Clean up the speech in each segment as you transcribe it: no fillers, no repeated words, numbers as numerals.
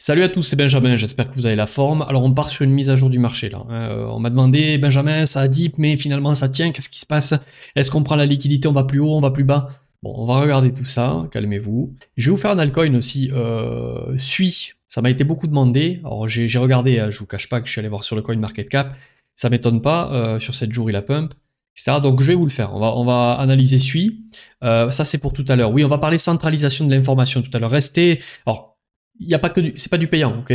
Salut à tous, c'est Benjamin, j'espère que vous avez la forme. Alors on part sur une mise à jour du marché là. On m'a demandé, Benjamin, ça a dip, mais finalement ça tient, qu'est-ce qui se passe? Est-ce qu'on prend la liquidité, on va plus haut, on va plus bas? Bon, on va regarder tout ça, calmez-vous. Je vais vous faire un altcoin aussi, SUI, ça m'a été beaucoup demandé. Alors j'ai regardé, je vous cache pas que je suis allé voir sur le CoinMarketCap, ça m'étonne pas, sur 7 jours il a pump, etc. Donc je vais vous le faire, on va analyser SUI. Ça c'est pour tout à l'heure. Oui, on va parler centralisation de l'information tout à l'heure. Restez... Alors, il y a pas que c'est pas du payant, ok.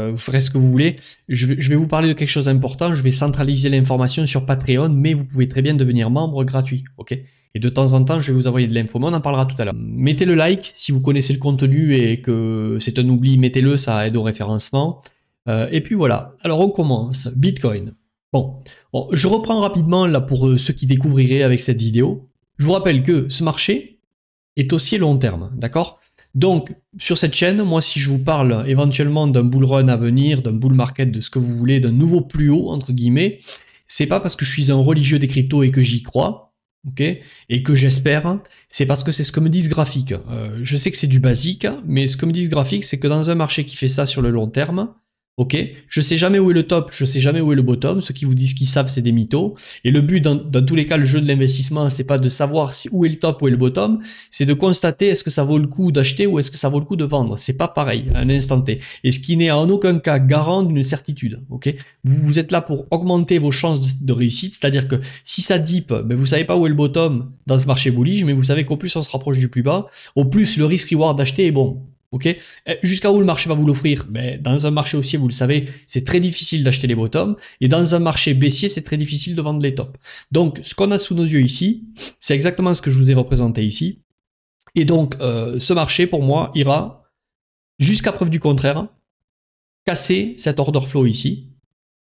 Vous ferez ce que vous voulez. Je vais vous parler de quelque chose d'important. Je vais centraliser l'information sur Patreon, mais vous pouvez très bien devenir membre gratuit, ok. Et de temps en temps, je vais vous envoyer de l'info, mais on en parlera tout à l'heure. Mettez le like si vous connaissez le contenu et que c'est un oubli, mettez-le, ça aide au référencement. Et puis voilà. Alors on commence. Bitcoin. Bon, je reprends rapidement là pour ceux qui découvriraient avec cette vidéo. Je vous rappelle que ce marché est aussi long terme, d'accord? Donc, sur cette chaîne, moi, si je vous parle éventuellement d'un bull run à venir, d'un bull market, de ce que vous voulez, d'un nouveau plus haut, entre guillemets, c'est pas parce que je suis un religieux des cryptos et que j'y crois, ok, et que j'espère, c'est parce que c'est ce que me disent graphiques. Je sais que c'est du basique, mais ce que me disent graphiques, c'est que dans un marché qui fait ça sur le long terme, ok, je sais jamais où est le top, je sais jamais où est le bottom. Ceux qui vous disent qu'ils savent, c'est des mythos. Et le but, dans tous les cas, le jeu de l'investissement, c'est pas de savoir où est le top, où est le bottom, c'est de constater est-ce que ça vaut le coup d'acheter ou est-ce que ça vaut le coup de vendre. C'est pas pareil à un instant T. Et ce qui n'est en aucun cas garant d'une certitude. Ok, vous êtes là pour augmenter vos chances de réussite, c'est-à-dire que si ça dip, ben vous savez pas où est le bottom dans ce marché bullish, mais vous savez qu'au plus on se rapproche du plus bas, au plus le risque-reward d'acheter est bon. Ok, jusqu'à où le marché va vous l'offrir? Ben, dans un marché haussier, vous le savez, c'est très difficile d'acheter les bottoms, et dans un marché baissier, c'est très difficile de vendre les tops. Donc, ce qu'on a sous nos yeux ici, c'est exactement ce que je vous ai représenté ici. Et donc, ce marché, pour moi, ira, jusqu'à preuve du contraire, casser cet order flow ici,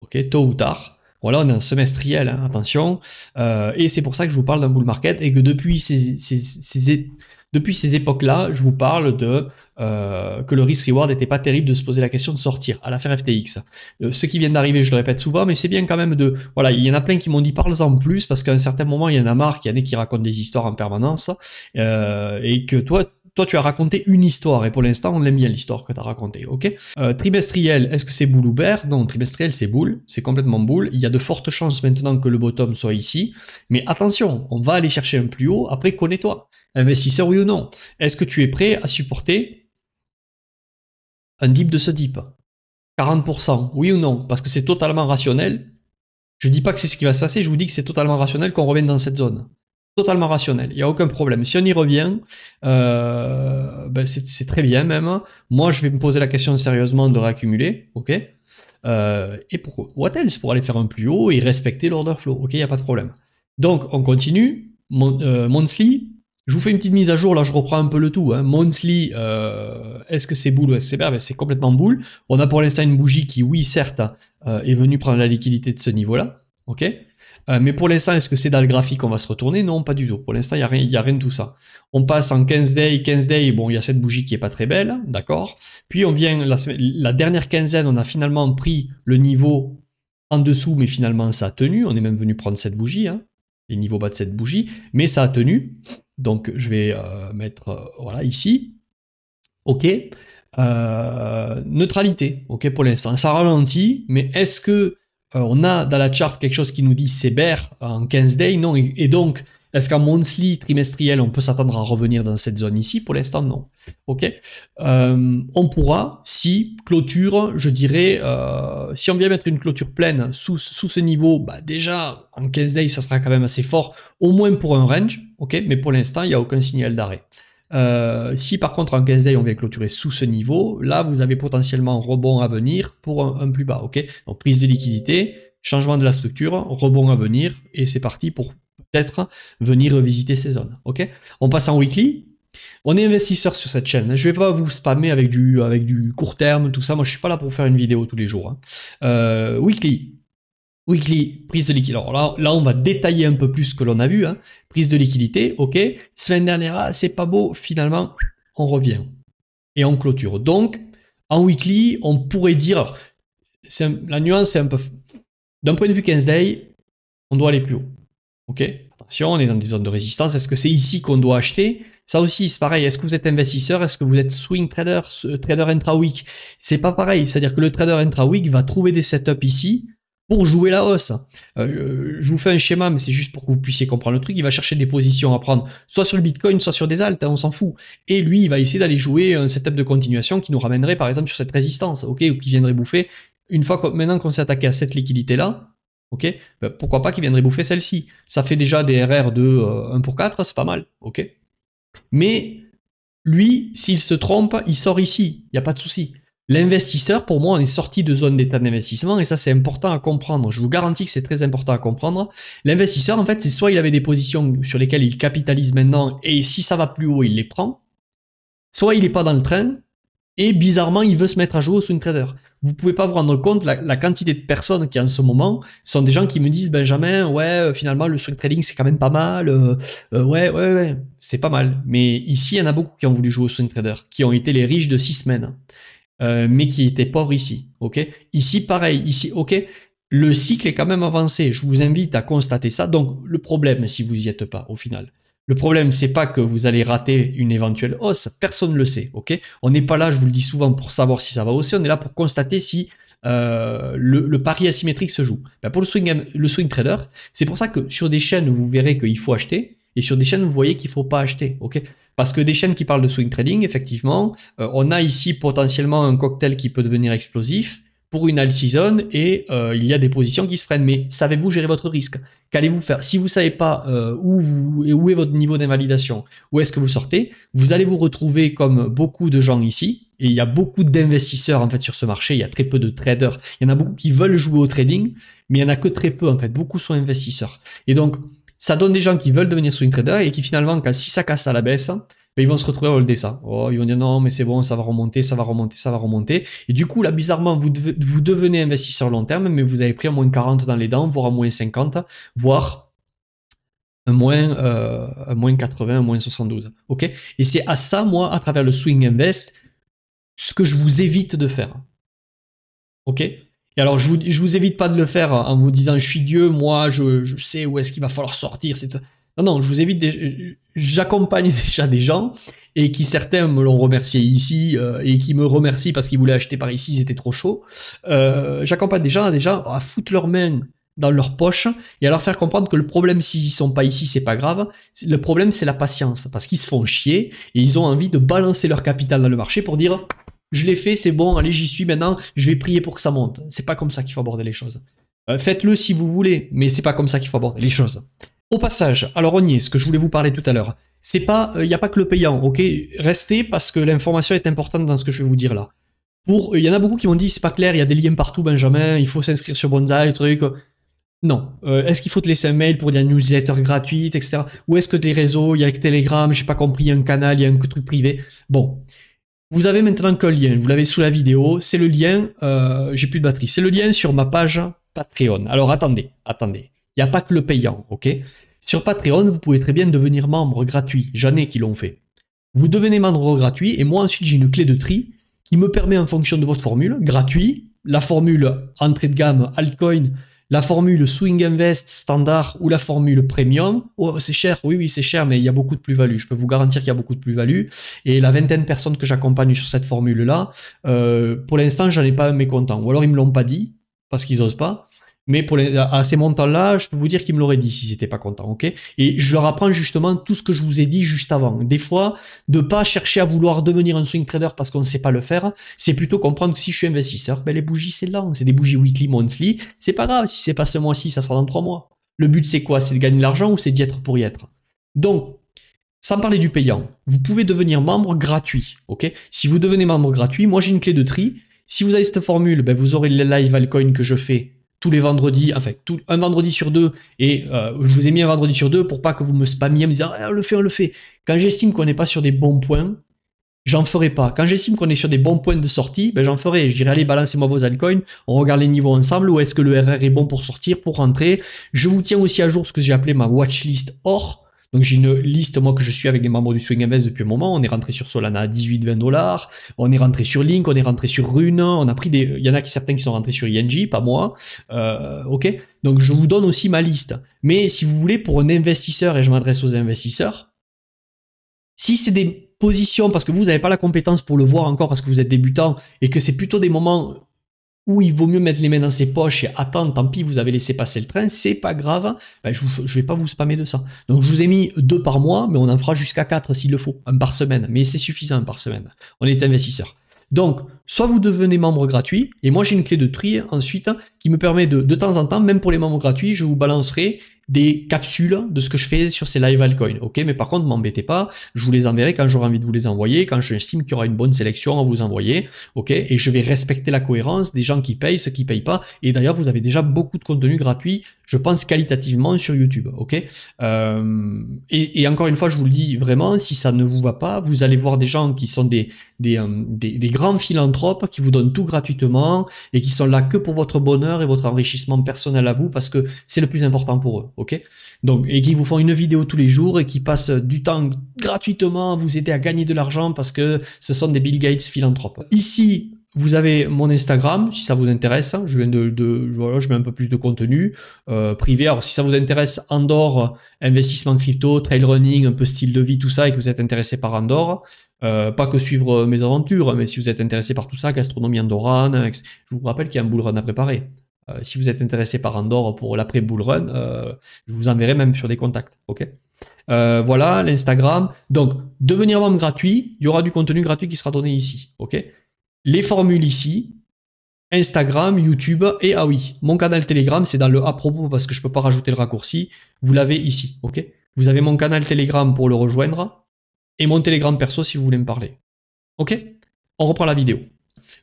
ok, tôt ou tard. Voilà, on est un semestriel, hein, attention. Et c'est pour ça que je vous parle d'un bull market et que depuis ces époques-là, je vous parle de que le risk-reward n'était pas terrible de se poser la question de sortir à l'affaire FTX. Ce qui vient d'arriver, je le répète souvent, mais c'est bien quand même de... Voilà, il y en a plein qui m'ont dit parle-en plus parce qu'à un certain moment, il y en a marre qu'il y en ait qui racontent des histoires en permanence et que toi, tu as raconté une histoire et pour l'instant, on l'aime bien l'histoire que tu as racontée, ok. Trimestriel, est-ce que c'est bull ou bear? Non, trimestriel, c'est bull, c'est complètement bull. Il y a de fortes chances maintenant que le bottom soit ici, mais attention, on va aller chercher un plus haut, après connais-toi. Investisseur, oui ou non? Est-ce que tu es prêt à supporter un dip de ce dip? 40%, oui ou non? Parce que c'est totalement rationnel. Je dis pas que c'est ce qui va se passer, je vous dis que c'est totalement rationnel qu'on revienne dans cette zone. Totalement rationnel, il n'y a aucun problème. Si on y revient, ben c'est très bien même. Moi, je vais me poser la question sérieusement de réaccumuler, ok. Et pourquoi? What else? Pour aller faire un plus haut et respecter l'order flow, ok, il n'y a pas de problème. Donc, on continue. Monthly, je vous fais une petite mise à jour, là je reprends un peu le tout. Hein. Monthly, est-ce que c'est bull ou est-ce que c'est bear? Ben, c'est complètement bull. On a pour l'instant une bougie qui, oui, certes, est venue prendre la liquidité de ce niveau-là, ok. Mais pour l'instant, est-ce que c'est dans le graphique qu'on va se retourner? Non, pas du tout. Pour l'instant, il n'y a rien de tout ça. On passe en 15 days, bon, il y a cette bougie qui est pas très belle, d'accord. Puis on vient, la dernière quinzaine, on a finalement pris le niveau en dessous, mais finalement ça a tenu. On est même venu prendre cette bougie, hein, les niveaux bas de cette bougie, mais ça a tenu. Donc je vais mettre, voilà, ici. Ok. Neutralité, ok, pour l'instant. Ça ralentit, mais est-ce que on a dans la charte quelque chose qui nous dit c'est bear en 15 days? Non. Et donc, est-ce qu'en monthly, trimestriel, on peut s'attendre à revenir dans cette zone ici? Pour l'instant, non. Ok. On pourra, si clôture, je dirais, si on vient mettre une clôture pleine sous ce niveau, bah déjà, en 15 days, ça sera quand même assez fort, au moins pour un range, ok. Mais pour l'instant, il n'y a aucun signal d'arrêt. Si par contre en 15 days on vient clôturer sous ce niveau, là vous avez potentiellement un rebond à venir pour un plus bas, ok. Donc prise de liquidité, changement de la structure, rebond à venir, et c'est parti pour peut-être venir revisiter ces zones, ok. On passe en weekly. On est investisseur sur cette chaîne, je vais pas vous spammer avec du court terme, tout ça, moi je suis pas là pour faire une vidéo tous les jours. Hein. Weekly, prise de liquidité. Alors là, on va détailler un peu plus ce que l'on a vu. Hein. Prise de liquidité, ok. Semaine dernière, c'est pas beau. Finalement, on revient. Et on clôture. Donc, en weekly, on pourrait dire, la nuance, c'est un peu... D'un point de vue 15 days, on doit aller plus haut. Ok. attention, on est dans des zones de résistance. Est-ce que c'est ici qu'on doit acheter? Ça aussi, c'est pareil. Est-ce que vous êtes investisseur? Est-ce que vous êtes swing trader, trader intra-week? C'est pas pareil. C'est-à-dire que le trader intra-week va trouver des setups ici pour jouer la hausse. Je vous fais un schéma, mais c'est juste pour que vous puissiez comprendre le truc. Il va chercher des positions à prendre, soit sur le Bitcoin, soit sur des alts, hein, on s'en fout. Et lui, il va essayer d'aller jouer un setup de continuation qui nous ramènerait, par exemple, sur cette résistance, ok, ou qui viendrait bouffer. Une fois que, maintenant qu'on s'est attaqué à cette liquidité-là, ok, ben pourquoi pas qu'il viendrait bouffer celle-ci. Ça fait déjà des RR de 1 pour 4, c'est pas mal, ok. Mais lui, s'il se trompe, il sort ici, il n'y a pas de souci. L'investisseur, pour moi, on est sorti de zone d'état d'investissement et ça, c'est important à comprendre. Je vous garantis que c'est très important à comprendre. L'investisseur, en fait, c'est soit il avait des positions sur lesquelles il capitalise maintenant et si ça va plus haut, il les prend, soit il n'est pas dans le train et bizarrement, il veut se mettre à jouer au swing trader. Vous pouvez pas vous rendre compte la quantité de personnes qui en ce moment sont des gens qui me disent Benjamin, ouais, finalement, le swing trading, c'est quand même pas mal. Ouais, c'est pas mal. Mais ici, il y en a beaucoup qui ont voulu jouer au swing trader, qui ont été les riches de 6 semaines. Mais qui étaient pauvres ici, ok. Ici, pareil, ici, ok. Le cycle est quand même avancé. Je vous invite à constater ça. Donc, le problème, si vous y êtes pas, au final, le problème, c'est pas que vous allez rater une éventuelle hausse. Personne ne le sait, ok. On n'est pas là, je vous le dis souvent, pour savoir si ça va hausser. On est là pour constater si le pari asymétrique se joue. Ben, pour le swing trader, c'est pour ça que sur des chaînes, vous verrez qu'il faut acheter. Et sur des chaînes, vous voyez qu'il ne faut pas acheter, ok. Parce que des chaînes qui parlent de swing trading, effectivement, on a ici potentiellement un cocktail qui peut devenir explosif pour une alt season et il y a des positions qui se prennent. Mais savez-vous gérer votre risque? Qu'allez-vous faire? Si vous ne savez pas où est votre niveau d'invalidation, où est-ce que vous sortez, vous allez vous retrouver comme beaucoup de gens ici. Et il y a beaucoup d'investisseurs en fait sur ce marché, il y a très peu de traders. Il y en a beaucoup qui veulent jouer au trading, mais il n'y en a que très peu en fait. Beaucoup sont investisseurs. Et donc, ça donne des gens qui veulent devenir swing trader et qui finalement, si ça casse à la baisse, ben ils vont se retrouver à holder ça. Oh, ils vont dire non, mais c'est bon, ça va remonter, ça va remonter, ça va remonter. Et du coup, là, bizarrement, vous devenez investisseur long terme, mais vous avez pris un moins 40 dans les dents, voire un moins 50, voire un moins 80, un moins 72. Ok. Et c'est à ça, moi, à travers le swing invest, ce que je vous évite de faire. Ok. Et alors, je vous évite pas de le faire en vous disant je suis Dieu, moi je sais où est-ce qu'il va falloir sortir. Non, je vous évite. J'accompagne déjà des gens et qui certains me l'ont remercié ici et qui me remercient parce qu'ils voulaient acheter par ici, c'était trop chaud. J'accompagne des gens déjà à foutre leurs mains dans leur poche et à leur faire comprendre que le problème, s'ils ne sont pas ici, c'est pas grave. Le problème, c'est la patience parce qu'ils se font chier et ils ont envie de balancer leur capital dans le marché pour dire je l'ai fait, c'est bon, allez, j'y suis maintenant, je vais prier pour que ça monte. C'est pas comme ça qu'il faut aborder les choses. Faites-le si vous voulez, mais c'est pas comme ça qu'il faut aborder les choses. Au passage, alors on y est, ce que je voulais vous parler tout à l'heure. C'est pas, il n'y a pas que le payant, ok. Restez parce que l'information est importante dans ce que je vais vous dire là. Il y en a beaucoup qui m'ont dit c'est pas clair, il y a des liens partout, Benjamin, il faut s'inscrire sur Bonsaï, truc. Non. Est-ce qu'il faut te laisser un mail pour dire une newsletter gratuite, etc. Ou est-ce que des réseaux, il y a que Telegram, j'ai pas compris, il y a un canal, il y a un truc privé. Bon. Vous avez maintenant qu'un lien, vous l'avez sous la vidéo, c'est le lien, j'ai plus de batterie, c'est le lien sur ma page Patreon. Alors attendez, il n'y a pas que le payant, ok? Sur Patreon, vous pouvez très bien devenir membre gratuit, j'en ai qui l'ont fait. Vous devenez membre gratuit et moi ensuite j'ai une clé de tri qui me permet en fonction de votre formule, gratuit, la formule entrée de gamme altcoin, la formule Swing Invest standard ou la formule Premium. Oh, c'est cher, oui, c'est cher, mais il y a beaucoup de plus-value. Je peux vous garantir qu'il y a beaucoup de plus-value. Et la vingtaine de personnes que j'accompagne sur cette formule-là, pour l'instant, j'en ai pas un mécontent. Ou alors, ils me l'ont pas dit, parce qu'ils osent pas. Mais à ces montants-là, je peux vous dire qu'ils me l'auraient dit s'ils n'étaient pas contents, ok? Et je leur apprends justement tout ce que je vous ai dit juste avant. Des fois, de pas chercher à vouloir devenir un swing trader parce qu'on ne sait pas le faire, c'est plutôt comprendre que si je suis investisseur, ben les bougies c'est lent, c'est des bougies weekly, monthly, c'est pas grave, si c'est pas ce mois-ci, ça sera dans 3 mois. Le but c'est quoi? C'est de gagner de l'argent ou c'est d'y être pour y être? Donc, sans parler du payant, vous pouvez devenir membre gratuit, ok? Si vous devenez membre gratuit, moi j'ai une clé de tri. Si vous avez cette formule, ben vous aurez les live altcoin que je fais tous les vendredis, enfin un vendredi sur 2, et je vous ai mis un vendredi sur 2 pour pas que vous me spammiez en me disant ah, on le fait. Quand j'estime qu'on n'est pas sur des bons points, j'en ferai pas. Quand j'estime qu'on est sur des bons points de sortie, ben j'en ferai. Je dirais allez, balancez-moi vos altcoins, on regarde les niveaux ensemble, où est-ce que le RR est bon pour sortir, pour rentrer. Je vous tiens aussi à jour ce que j'ai appelé ma watchlist or. Donc j'ai une liste, moi, que je suis avec les membres du Swing Invest depuis un moment. On est rentré sur Solana à 18-20 $. On est rentré sur Link, on est rentré sur Rune. On a pris il y en a certains qui sont rentrés sur ING, pas moi. Ok. Donc je vous donne aussi ma liste. Mais si vous voulez, pour un investisseur, et je m'adresse aux investisseurs, si c'est des positions, parce que vous n'avez pas la compétence pour le voir encore, parce que vous êtes débutant, et que c'est plutôt des moments où il vaut mieux mettre les mains dans ses poches et attendre, tant pis, vous avez laissé passer le train, c'est pas grave, ben je vais pas vous spammer de ça. Donc je vous ai mis 2 par mois, mais on en fera jusqu'à 4 s'il le faut, 1 par semaine, mais c'est suffisant par semaine. On est investisseur. Donc, soit vous devenez membre gratuit, et moi j'ai une clé de tri ensuite qui me permet de temps en temps, même pour les membres gratuits, je vous balancerai des capsules de ce que je fais sur ces live altcoins. Ok, mais par contre, m'embêtez pas, je vous les enverrai quand j'aurai envie de vous les envoyer, quand j'estime qu'il y aura une bonne sélection à vous envoyer. Ok, et je vais respecter la cohérence des gens qui payent, ceux qui payent pas. Et d'ailleurs, vous avez déjà beaucoup de contenu gratuit, je pense qualitativement sur YouTube. Ok, et encore une fois, je vous le dis vraiment, si ça ne vous va pas, vous allez voir des gens qui sont des grands philanthropes qui vous donnent tout gratuitement et qui sont là que pour votre bonheur et votre enrichissement personnel à vous, parce que c'est le plus important pour eux. Ok, donc, et qui vous font une vidéo tous les jours et qui passent du temps gratuitement à vous aider à gagner de l'argent parce que ce sont des Bill Gates philanthropes. Ici, vous avez mon Instagram, si ça vous intéresse. Je viens voilà, je mets un peu plus de contenu privé. Alors, si ça vous intéresse, Andorre, investissement crypto, trail running, un peu style de vie, tout ça, et que vous êtes intéressé par Andorre, pas que suivre mes aventures, mais si vous êtes intéressé par tout ça, gastronomie andorrane, je vous rappelle qu'il y a un bull run à préparer. Si vous êtes intéressé par Andorre pour l'après bull run, je vous enverrai même sur des contacts. Ok. Voilà l'Instagram. Donc, devenir membre gratuit, il y aura du contenu gratuit qui sera donné ici. Ok. Les formules ici, Instagram, YouTube, et ah oui, mon canal Telegram, c'est dans le à propos parce que je ne peux pas rajouter le raccourci. Vous l'avez ici. Ok. Vous avez mon canal Telegram pour le rejoindre et mon Telegram perso si vous voulez me parler. Ok. On reprend la vidéo.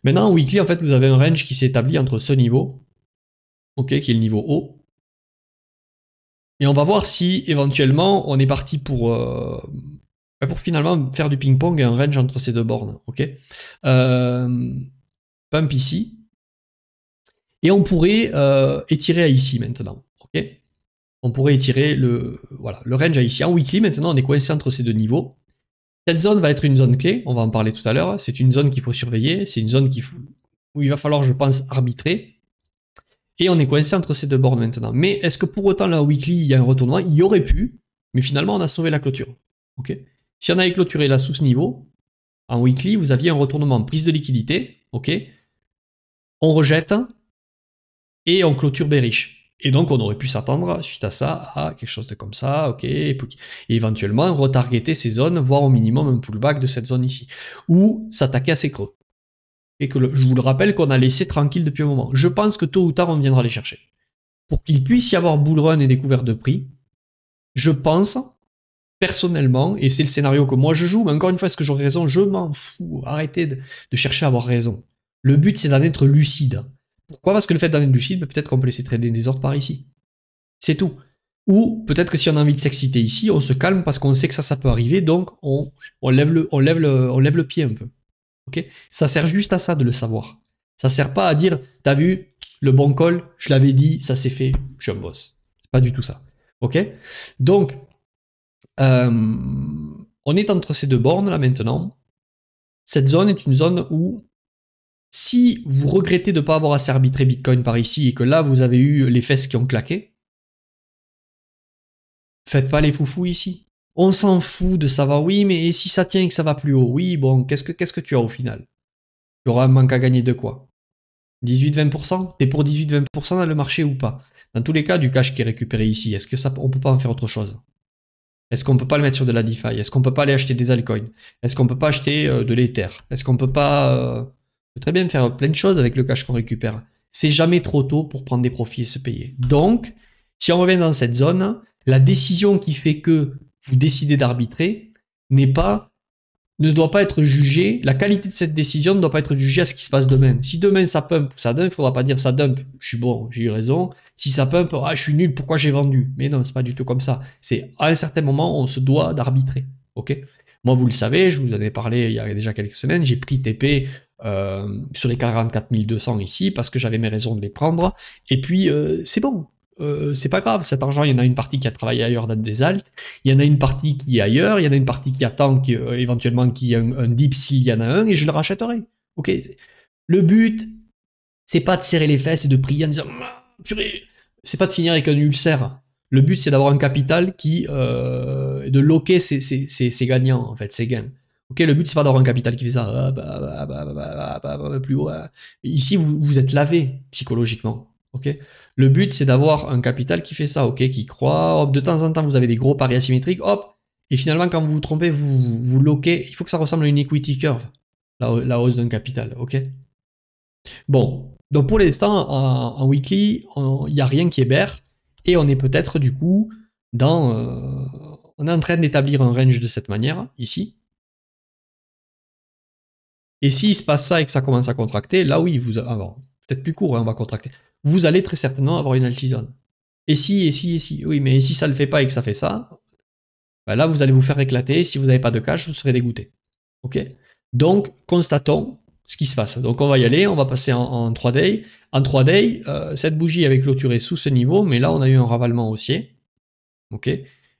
Maintenant, en weekly, en fait, vous avez un range qui s'établit entre ce niveau. Ok, qui est le niveau haut. Et on va voir si éventuellement on est parti pour finalement faire du ping-pong et un range entre ces deux bornes. Ok, pump ici. Et on pourrait étirer à ici maintenant. Ok, on pourrait étirer le range à ici. En weekly, maintenant, on est coincé entre ces deux niveaux. Cette zone va être une zone clé, on va en parler tout à l'heure. C'est une zone qu'il faut surveiller. C'est une zone où il va falloir, je pense, arbitrer. Et on est coincé entre ces deux bornes maintenant. Mais est-ce que pour autant, là, weekly, il y a un retournement? Il y aurait pu, mais finalement, on a sauvé la clôture. Ok. Si on avait clôturé là sous ce niveau, en weekly, vous aviez un retournement, prise de liquidité. Ok. On rejette et on clôture bearish. Et donc, on aurait pu s'attendre, suite à ça, à quelque chose de comme ça. Ok. Et éventuellement, retargeter ces zones, voire au minimum un pullback de cette zone ici. Ou s'attaquer à ces creux. Et que je vous le rappelle qu'on a laissé tranquille depuis un moment. Je pense que tôt ou tard, on viendra les chercher. Pour qu'il puisse y avoir bull run et découverte de prix, je pense, personnellement, et c'est le scénario que moi je joue, mais encore une fois, est-ce que j'aurai raison? Je m'en fous. Arrêtez de chercher à avoir raison. Le but, c'est d'en être lucide. Pourquoi? Parce que le fait d'en être lucide, peut-être qu'on peut laisser trader des ordres par ici. C'est tout. Ou peut-être que si on a envie de s'exciter ici, on se calme parce qu'on sait que ça peut arriver, donc on lève le pied un peu. Okay, ça sert juste à ça de le savoir. Ça sert pas à dire, t'as vu, le bon call, je l'avais dit, ça s'est fait, je suis un boss. C'est pas du tout ça. Ok. Donc, on est entre ces deux bornes là maintenant. Cette zone est une zone où, si vous regrettez de ne pas avoir assez arbitré Bitcoin par ici et que là vous avez eu les fesses qui ont claqué, faites pas les foufous ici. On s'en fout de savoir, oui, mais si ça tient et que ça va plus haut, oui, bon, qu'est-ce que tu as au final? Tu auras un manque à gagner de quoi? 18-20%? T'es pour 18-20% dans le marché ou pas? Dans tous les cas, du cash qui est récupéré ici, est-ce que on peut pas en faire autre chose? Est-ce qu'on peut pas le mettre sur de la DeFi? Est-ce qu'on peut pas aller acheter des altcoins? Est-ce qu'on peut pas acheter de l'Ether? Est-ce qu'on peut pas on peut très bien faire plein de choses avec le cash qu'on récupère? C'est jamais trop tôt pour prendre des profits et se payer. Donc, si on revient dans cette zone, la décision qui fait que vous décidez d'arbitrer ne doit pas être jugée, la qualité de cette décision ne doit pas être jugée à ce qui se passe demain. Si demain ça pump ou ça dump, il ne faudra pas dire ça dump, je suis bon, j'ai eu raison. Si ça pump, ah, je suis nul, pourquoi j'ai vendu? Mais non, c'est pas du tout comme ça. C'est à un certain moment, on se doit d'arbitrer. Ok? Moi, vous le savez, je vous en ai parlé il y a déjà quelques semaines, j'ai pris TP sur les 44 200 ici parce que j'avais mes raisons de les prendre. Et puis, c'est bon. c'est pas grave, cet argent, il y en a une partie qui a travaillé ailleurs dans des altes, il y en a une partie qui est ailleurs, il y en a une partie qui attend éventuellement qu'il y ait un dip s'il y en a un, et je le rachèterai. Ok. Le but, c'est pas de serrer les fesses et de prier en disant purée, c'est pas de finir avec un ulcère. Le but, c'est d'avoir un capital qui de loquer ses gagnants, en fait, ses gains. Ok, le but, c'est pas d'avoir un capital qui fait ça plus haut. Ici, vous êtes lavé psychologiquement. Ok. Le but, c'est d'avoir un capital qui fait ça, ok, qui croit. Hop, de temps en temps, vous avez des gros paris asymétriques, hop, et finalement, quand vous vous trompez, vous loquez. Il faut que ça ressemble à une equity curve, la hausse d'un capital, ok. Bon, donc pour l'instant, en weekly, il n'y a rien qui est bear, et on est peut-être du coup dans... on est en train d'établir un range de cette manière, ici. Et s'il se passe ça et que ça commence à contracter, là oui, peut-être plus court, hein, on va contracter. Vous allez très certainement avoir une alt-season. Et si, oui, mais si ça ne le fait pas et que ça fait ça, ben là vous allez vous faire éclater, si vous n'avez pas de cash, vous serez dégoûté. Ok. Donc, constatons ce qui se passe. Donc on va y aller, on va passer en 3 day. En 3 day, cette bougie avait clôturé sous ce niveau, mais là on a eu un ravalement haussier. Ok.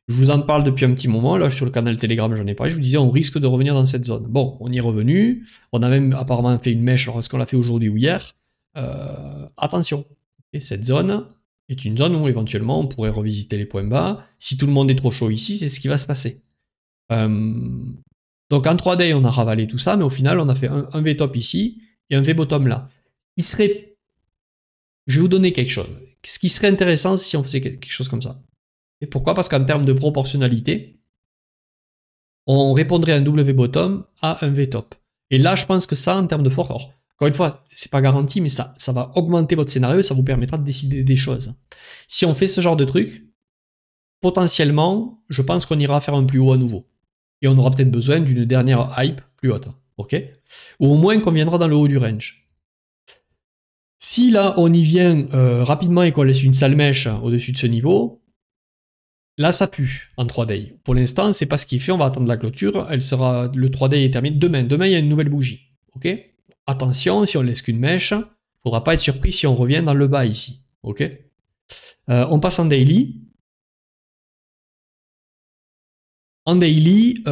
Je vous en parle depuis un petit moment, là sur le canal Telegram j'en ai parlé, je vous disais on risque de revenir dans cette zone. Bon, on y est revenu, on a même apparemment fait une mèche, alors est-ce qu'on l'a fait aujourd'hui ou hier? Attention, et cette zone est une zone où éventuellement on pourrait revisiter les points bas. Si tout le monde est trop chaud ici, c'est ce qui va se passer. Donc en 3 day, on a ravalé tout ça, mais au final, on a fait un V-top ici et un V-bottom là. Je vais vous donner quelque chose. Ce qui serait intéressant si on faisait quelque chose comme ça. Et pourquoi? Parce qu'en termes de proportionnalité, on répondrait à un W-bottom à un V-top. Et là, je pense que ça, en termes de force, alors, encore une fois, c'est pas garanti, mais ça va augmenter votre scénario et ça vous permettra de décider des choses. Si on fait ce genre de truc, potentiellement, je pense qu'on ira faire un plus haut à nouveau. Et on aura peut-être besoin d'une dernière hype plus haute. Ok. Ou au moins qu'on viendra dans le haut du range. Si là, on y vient rapidement et qu'on laisse une sale mèche au-dessus de ce niveau, là, ça pue en 3 day. Pour l'instant, c'est pas ce qu'il fait. On va attendre la clôture. Le 3 day est terminé demain. Demain, il y a une nouvelle bougie. Ok. Attention, si on laisse qu'une mèche, faudra pas être surpris si on revient dans le bas ici. Ok. On passe en daily. En daily,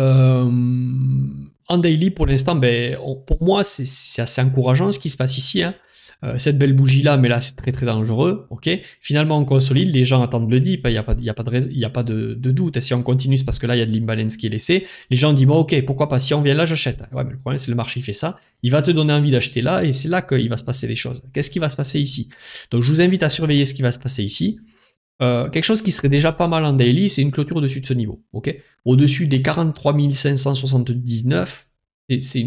pour l'instant, ben, pour moi, c'est assez encourageant ce qui se passe ici. Hein. Cette belle bougie-là, mais là, c'est très très dangereux. Ok. Finalement, on consolide, les gens attendent le dip, il n'y a pas, de doute. Et si on continue, c'est parce que là, il y a de l'imbalance qui est laissé. Les gens disent, bon, ok, pourquoi pas, si on vient là, j'achète. Ouais, mais le problème, c'est le marché, il fait ça. Il va te donner envie d'acheter là, et c'est là qu'il va se passer des choses. Qu'est-ce qui va se passer ici? Donc, je vous invite à surveiller ce qui va se passer ici. Quelque chose qui serait déjà pas mal en daily, c'est une clôture au-dessus de ce niveau. Ok. Au-dessus des 43 579,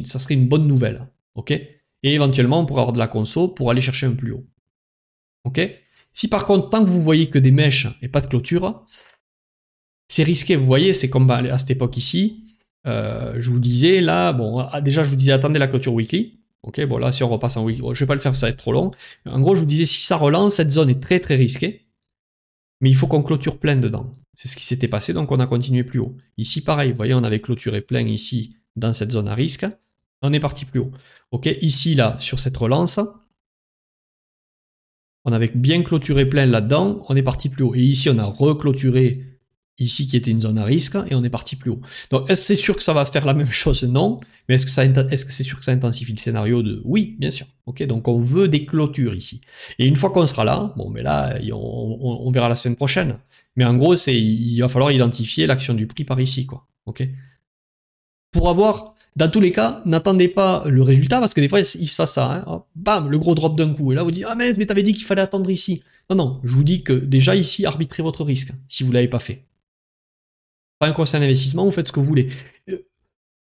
ça serait une bonne nouvelle. Ok. Et éventuellement, on pourrait avoir de la conso pour aller chercher un plus haut. Ok. Si par contre, tant que vous voyez que des mèches et pas de clôture, c'est risqué. Vous voyez, c'est comme à cette époque ici. Je vous disais là, bon, déjà je vous disais attendez la clôture weekly. Ok, bon là si on repasse en weekly, bon, je vais pas le faire, ça va être trop long. En gros, je vous disais si ça relance, cette zone est très très risquée. Mais il faut qu'on clôture plein dedans. C'est ce qui s'était passé, donc on a continué plus haut. Ici, pareil, vous voyez, on avait clôturé plein ici, dans cette zone à risque. On est parti plus haut. Ok, ici, là, sur cette relance, on avait bien clôturé plein là-dedans, on est parti plus haut. Et ici, on a reclôturé ici, qui était une zone à risque, et on est parti plus haut. Donc, est-ce que c'est sûr que ça va faire la même chose? Non. Mais est-ce que c'est sûr que ça intensifie le scénario de... Oui, bien sûr. Ok, donc on veut des clôtures ici. Et une fois qu'on sera là, bon, mais là, on verra la semaine prochaine. Mais en gros, il va falloir identifier l'action du prix par ici, quoi. Ok. Pour avoir, dans tous les cas, n'attendez pas le résultat, parce que des fois, il se passe ça. Hein. Bam, le gros drop d'un coup. Et là, vous dites, ah mais t'avais dit qu'il fallait attendre ici. Non, non, je vous dis que déjà ici, arbitrez votre risque, si vous ne l'avez pas fait. Pas un conseil d'investissement, vous faites ce que vous voulez.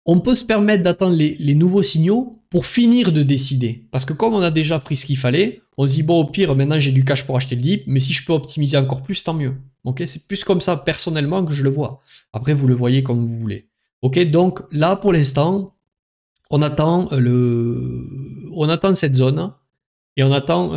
On peut se permettre d'attendre les nouveaux signaux pour finir de décider. Parce que comme on a déjà pris ce qu'il fallait, on se dit, bon, au pire, maintenant j'ai du cash pour acheter le dip, mais si je peux optimiser encore plus, tant mieux. Ok, c'est plus comme ça, personnellement, que je le vois. Après, vous le voyez comme vous voulez. Ok, donc là, pour l'instant, on attend cette zone et on attend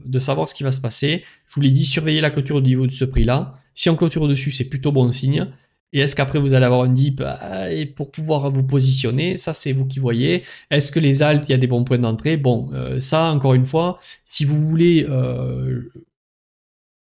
de savoir ce qui va se passer. Je vous l'ai dit, surveillez la clôture au niveau de ce prix-là. Si on clôture au-dessus, c'est plutôt bon signe. Et est-ce qu'après vous allez avoir un dip et pour pouvoir vous positionner? Ça, c'est vous qui voyez. Est-ce que les alts, il y a des bons points d'entrée? Bon, ça, encore une fois, si vous voulez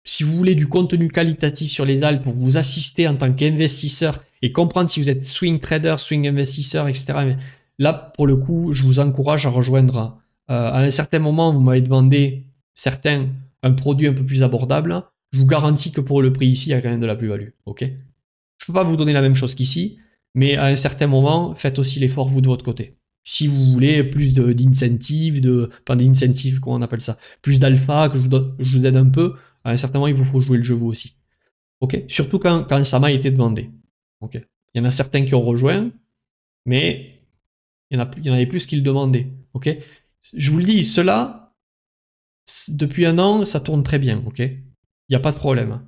si vous voulez du contenu qualitatif sur les ALT pour vous assister en tant qu'investisseur et comprendre si vous êtes swing trader, swing investisseur, etc. Là, pour le coup, je vous encourage à rejoindre. À un certain moment, vous m'avez demandé, certains, un produit un peu plus abordable. Je vous garantis que pour le prix ici, il y a quand même de la plus-value. Ok? Je ne peux pas vous donner la même chose qu'ici, mais à un certain moment, faites aussi l'effort, vous, de votre côté. Si vous voulez plus d'incentives, pas d'incentives, comment on appelle ça, plus d'alpha, que je vous aide un peu, à un certain moment, il vous faut jouer le jeu vous aussi. Ok? Surtout quand ça m'a été demandé. Ok? Il y en a certains qui ont rejoint, mais il y en avait plus qui le demandaient. Ok? Je vous le dis, cela, depuis un an, ça tourne très bien. Ok? Il n'y a pas de problème.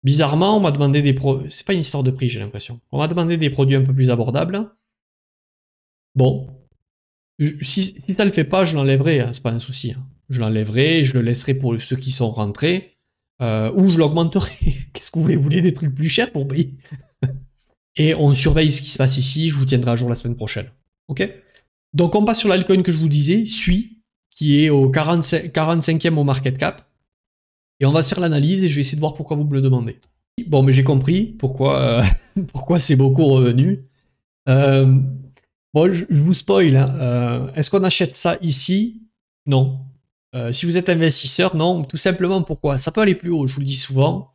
Bizarrement, on m'a demandé des produits. C'est pas une histoire de prix, j'ai l'impression. On m'a demandé des produits un peu plus abordables. Bon. Si ça le fait pas, je l'enlèverai, hein, c'est pas un souci. Hein. Je l'enlèverai, je le laisserai pour ceux qui sont rentrés. Ou je l'augmenterai. Qu'est-ce que vous voulez des trucs plus chers pour payer? Et on surveille ce qui se passe ici, je vous tiendrai à jour la semaine prochaine. Ok? Donc on passe sur l'altcoin que je vous disais, SUI, qui est au 45e au market cap. Et on va se faire l'analyse et je vais essayer de voir pourquoi vous me le demandez. Bon, mais j'ai compris pourquoi, pourquoi c'est beaucoup revenu. Bon, je vous spoil. Hein. Est-ce qu'on achète ça ici? Non. Si vous êtes investisseur, non. Tout simplement pourquoi? Ça peut aller plus haut, je vous le dis souvent.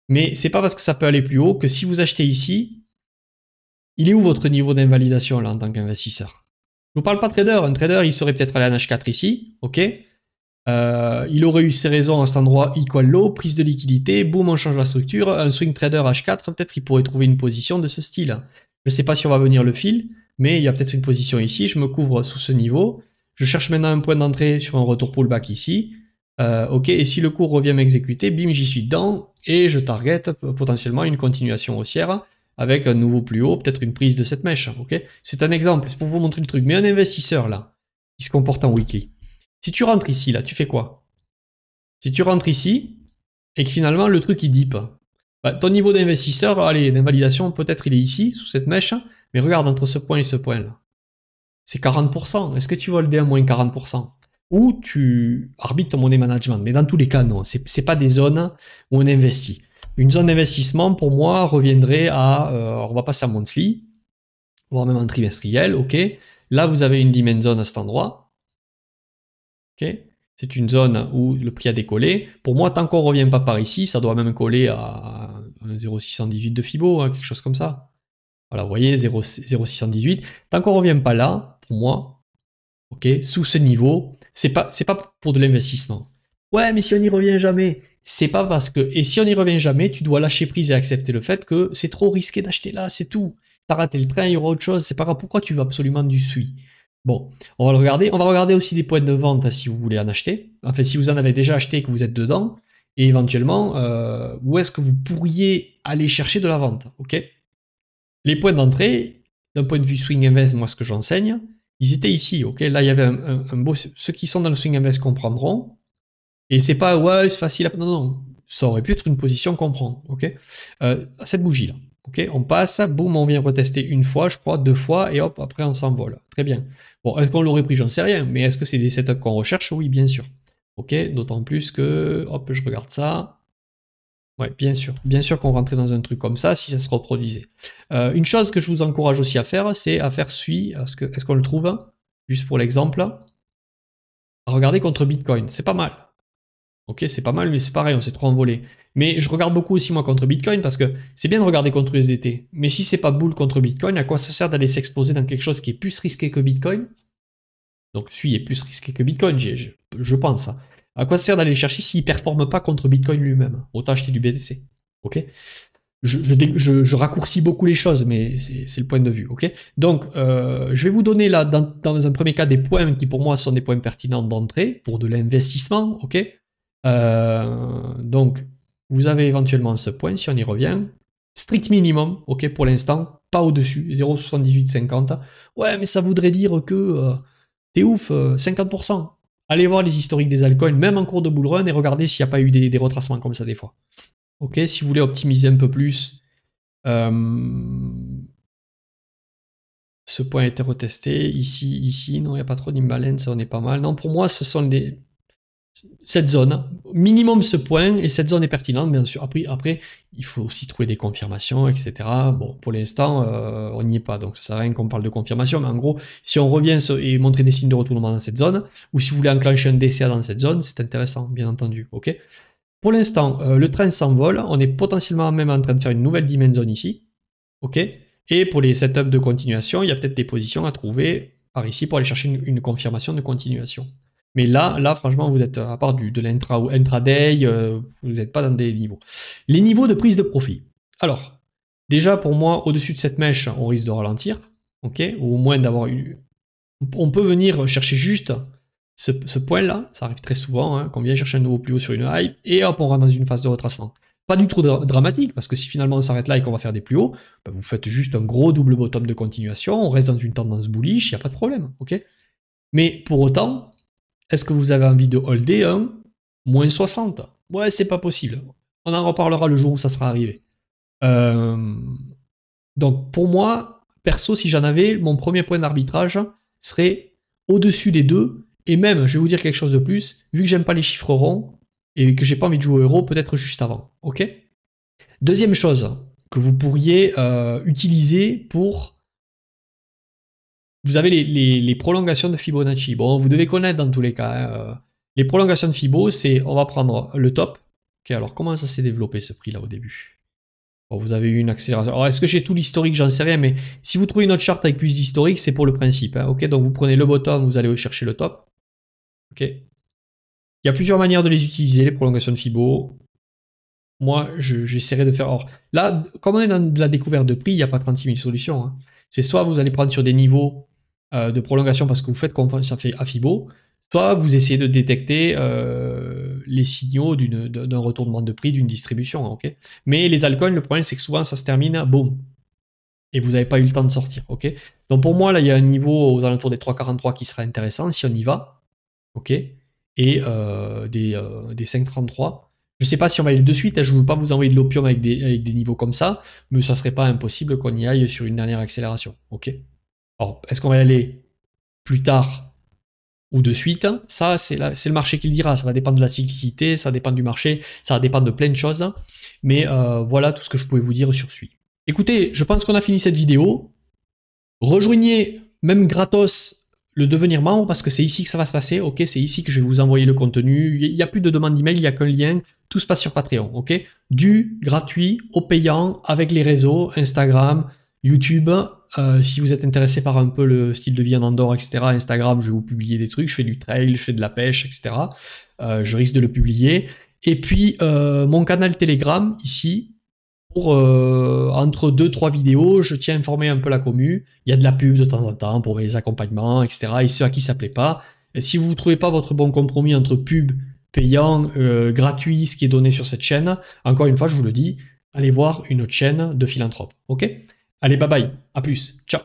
Mais c'est pas parce que ça peut aller plus haut que si vous achetez ici, il est où votre niveau d'invalidation là en tant qu'investisseur? Je vous parle pas trader. Un trader, il serait peut-être allé en H4 ici, ok? Il aurait eu ses raisons à cet endroit equal low, prise de liquidité, boum, on change la structure. Un swing trader H4, peut-être qu'il pourrait trouver une position de ce style. Je ne sais pas si on va venir le fil, mais il y a peut-être une position ici. Je me couvre sous ce niveau. Je cherche maintenant un point d'entrée sur un retour pullback ici. Ok, et si le cours revient m'exécuter, bim, j'y suis dedans et je target potentiellement une continuation haussière avec un nouveau plus haut, peut-être une prise de cette mèche. Ok, c'est un exemple, c'est pour vous montrer le truc. Mais un investisseur là, qui se comporte en weekly. Si tu rentres ici, là, tu fais quoi? Si tu rentres ici, et que finalement, le truc, il dip, bah, ton niveau d'investisseur, allez, d'invalidation, peut-être il est ici, sous cette mèche, mais regarde, entre ce point et ce point-là, c'est 40%. Est-ce que tu vas lever à moins 40%? Ou tu arbitres ton money management? Mais dans tous les cas, non. C'est pas des zones où on investit. Une zone d'investissement, pour moi, reviendrait à... on va passer à monthly, voire même en trimestriel, ok? Là, vous avez une demand zone à cet endroit. Ok, c'est une zone où le prix a décollé. Pour moi, tant qu'on ne revient pas par ici, ça doit même coller à 0,618 de Fibo, hein, quelque chose comme ça. Voilà, vous voyez, 0,618. Tant qu'on ne revient pas là, pour moi, ok, sous ce niveau, c'est pas pour de l'investissement. Ouais, mais si on n'y revient jamais, c'est pas parce que... Et si on n'y revient jamais, tu dois lâcher prise et accepter le fait que c'est trop risqué d'acheter là, c'est tout. T'as raté le train, il y aura autre chose, c'est pas grave. Pourquoi tu veux absolument du SUI? Bon, on va le regarder. On va regarder aussi des points de vente si vous voulez en acheter. Enfin, si vous en avez déjà acheté et que vous êtes dedans. Et éventuellement, où est-ce que vous pourriez aller chercher de la vente, ok? Les points d'entrée, d'un point de vue swing invest, moi ce que j'enseigne, ils étaient ici, ok? Là, il y avait un beau... Ceux qui sont dans le swing invest comprendront. Et c'est pas, ouais, c'est facile à... Non, non, ça aurait pu être une position qu'on prend, ok? Cette bougie-là, ok? On passe, boum, on vient retester une fois, je crois, deux fois, et hop, après on s'envole. Très bien. Bon, est-ce qu'on l'aurait pris? J'en sais rien, mais est-ce que c'est des setups qu'on recherche? Oui, bien sûr. Ok, d'autant plus que, hop, je regarde ça. Ouais, bien sûr qu'on rentrait dans un truc comme ça si ça se reproduisait. Une chose que je vous encourage aussi à faire, c'est à faire SUI. Est-ce qu'on le trouve? Juste pour l'exemple. Regardez contre Bitcoin, c'est pas mal. Ok, c'est pas mal, mais c'est pareil, on s'est trop envolé. Mais je regarde beaucoup aussi moi contre Bitcoin parce que c'est bien de regarder contre USDT. Mais si c'est pas bull contre Bitcoin, à quoi ça sert d'aller s'exposer dans quelque chose qui est plus risqué que Bitcoin? Donc celui est plus risqué que Bitcoin, je pense. Hein. À quoi ça sert d'aller chercher s'il ne performe pas contre Bitcoin lui-même? Autant acheter du BTC. Ok, je raccourcis beaucoup les choses, mais c'est le point de vue. Ok, donc je vais vous donner là dans un premier cas des points qui pour moi sont des points pertinents d'entrée pour de l'investissement. Ok. Donc, vous avez éventuellement ce point, si on y revient. Strict minimum, ok, pour l'instant, pas au-dessus, 0,7850. Ouais, mais ça voudrait dire que t'es ouf, 50%. Allez voir les historiques des altcoins, même en cours de bull run, et regardez s'il n'y a pas eu des retracements comme ça des fois. Ok, si vous voulez optimiser un peu plus, ce point a été retesté. Ici, non, il n'y a pas trop d'imbalance, on est pas mal. Non, pour moi, ce sont des... cette zone, minimum ce point, et cette zone est pertinente, bien sûr. Après, il faut aussi trouver des confirmations, etc. Bon, pour l'instant, on n'y est pas, donc ça sert à rien qu'on parle de confirmation, mais en gros, si on revient et montrer des signes de retournement dans cette zone, ou si vous voulez enclencher un DCA dans cette zone, c'est intéressant, bien entendu, ok. Pour l'instant, le train s'envole, on est potentiellement même en train de faire une nouvelle dimension ici, ok. Et pour les setups de continuation, il y a peut-être des positions à trouver par ici pour aller chercher une confirmation de continuation. Mais là, franchement, vous êtes, à part de l'intra ou intraday, vous n'êtes pas dans des niveaux. Les niveaux de prise de profit. Alors, déjà, pour moi, au-dessus de cette mèche, on risque de ralentir, ok, ou au moins d'avoir eu... On peut venir chercher juste ce point-là, ça arrive très souvent, hein, qu'on vient chercher un nouveau plus haut sur une hype, et hop, on rentre dans une phase de retracement. Pas du tout dramatique, parce que si finalement on s'arrête là et qu'on va faire des plus hauts, bah vous faites juste un gros double bottom de continuation, on reste dans une tendance bullish, il n'y a pas de problème, ok. Mais pour autant, est-ce que vous avez envie de holder un moins 60? Ouais, c'est pas possible. On en reparlera le jour où ça sera arrivé. Donc pour moi, perso, si j'en avais, mon premier point d'arbitrage serait au-dessus des deux. Et même, je vais vous dire quelque chose de plus, vu que j'aime pas les chiffres ronds et que j'ai pas envie de jouer au euro, peut-être juste avant. Ok. Deuxième chose que vous pourriez utiliser pour... Vous avez les prolongations de Fibonacci. Bon, vous devez connaître dans tous les cas. Hein. Les prolongations de Fibo, c'est, on va prendre le top. Ok, alors comment ça s'est développé ce prix là au début? Bon, vous avez eu une accélération. Alors, est-ce que j'ai tout l'historique? J'en sais rien, mais si vous trouvez une autre charte avec plus d'historique, c'est pour le principe. Hein, ok, donc vous prenez le bottom, vous allez chercher le top. Ok. Il y a plusieurs manières de les utiliser, les prolongations de Fibo. Moi, j'essaierai de faire... Or, là, comme on est dans de la découverte de prix, il n'y a pas 36 000 solutions. Hein. C'est soit vous allez prendre sur des niveaux de prolongation parce que vous faites confiance à Fibo, soit vous essayez de détecter les signaux d'un retournement de prix, d'une distribution. Ok. Mais les altcoins, le problème, c'est que souvent, ça se termine, boum, et vous n'avez pas eu le temps de sortir. Ok. Donc pour moi, là, il y a un niveau aux alentours des 3,43 qui sera intéressant si on y va. Ok. Et des 5,33. Je ne sais pas si on va aller de suite, hein, je ne veux pas vous envoyer de l'opium avec des niveaux comme ça, mais ça ne serait pas impossible qu'on y aille sur une dernière accélération. Ok. Alors, est-ce qu'on va y aller plus tard ou de suite? Ça, c'est le marché qui le dira. Ça va dépendre de la cyclicité, ça dépend du marché, ça va dépendre de plein de choses. Mais voilà tout ce que je pouvais vous dire sur celui. Écoutez, je pense qu'on a fini cette vidéo. Rejoignez, même gratos, le devenir membre, parce que c'est ici que ça va se passer, ok, c'est ici que je vais vous envoyer le contenu, il n'y a plus de demande d'email, il n'y a qu'un lien, tout se passe sur Patreon, ok, du gratuit au payant, avec les réseaux, Instagram, YouTube, si vous êtes intéressé par un peu le style de vie en Andorre, etc., Instagram, je vais vous publier des trucs, je fais du trail, je fais de la pêche, etc., je risque de le publier, et puis mon canal Telegram, ici, pour entre 2-3 vidéos, je tiens à informer un peu la commu. Il y a de la pub de temps en temps pour mes accompagnements, etc. Et ceux à qui ça plaît pas. Et si vous ne trouvez pas votre bon compromis entre pub, payant, gratuit, ce qui est donné sur cette chaîne, encore une fois, je vous le dis, allez voir une autre chaîne de philanthrope. Ok? Allez, bye bye, à plus, ciao.